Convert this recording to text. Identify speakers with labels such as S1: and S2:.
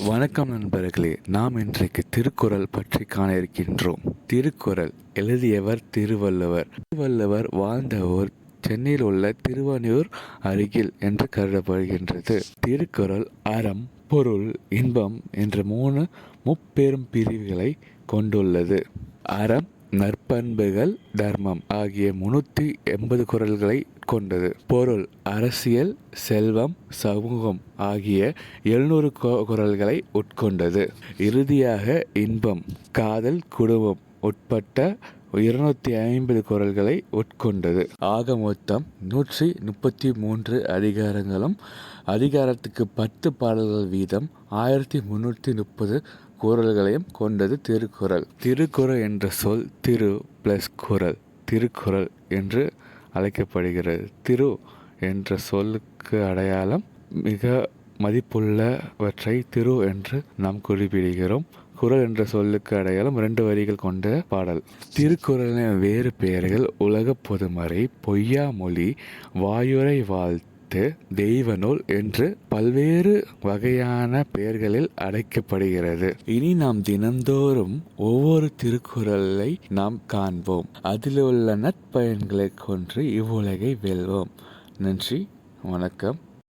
S1: வணக்கம் நண்பர்களே, நாம் இன்றைக்கு திருக்குறள் பற்றி காண இருக்கின்றோம். திருக்குறள் எழுதியவர் திருவள்ளுவர். திருவள்ளுவர் வாழ்ந்த ஊர் சென்னையில் உள்ள திருவான்மியூர் அருகில் என்று கருதப்படுகின்றது. திருக்குறள் அறம், பொருள், இன்பம் என்ற முப்பெரும் பிரிவுகளை கொண்டுள்ளது. அறம், நற்பண்புகள், தர்மம் ஆகிய 380 குறள்களை கொண்டது. பொருள், அரசியல், செல்வம், சமூகம் ஆகிய 700 குறள்களை உட்கொண்டது. இறுதியாக இன்பம், காதல், குடும்பம் உட்பட்ட 250 குறள்களை உட்கொண்டது. ஆக மொத்தம் 133 அதிகாரங்களும் அதிகாரத்துக்கு 10 பாடல்கள் வீதம் 1330 குறள்களையும் கொண்டது திருக்குறள். திருக்குறள் என்ற சொல் திரு பிளஸ் குறள், திருக்குறள் என்று அழைக்கப்படுகிறது. திரு என்ற சொல்லுக்கு அடையாளம் மிக மதிப்புள்ளவற்றை திரு என்று நாம் குறிப்பிடுகிறோம். குறள் என்ற சொல்லுக்கு அடையாளம் 2 வரிகள் கொண்ட பாடல். திருக்குறளின் வேறு பெயர்கள் உலக பொதுமறை, பொய்யாமொழி, வாயுரை வாழ்த்து, தெய்வ நூல் என்று பல்வேறு வகையான பெயர்களில் அழைக்கப்படுகிறது. இனி நாம் தினந்தோறும் ஒவ்வொரு திருக்குறளை நாம் காண்போம். அதில் உள்ள நற்பயன்களை கொன்று இவ்வுலகை வெல்வோம். நன்றி, வணக்கம்.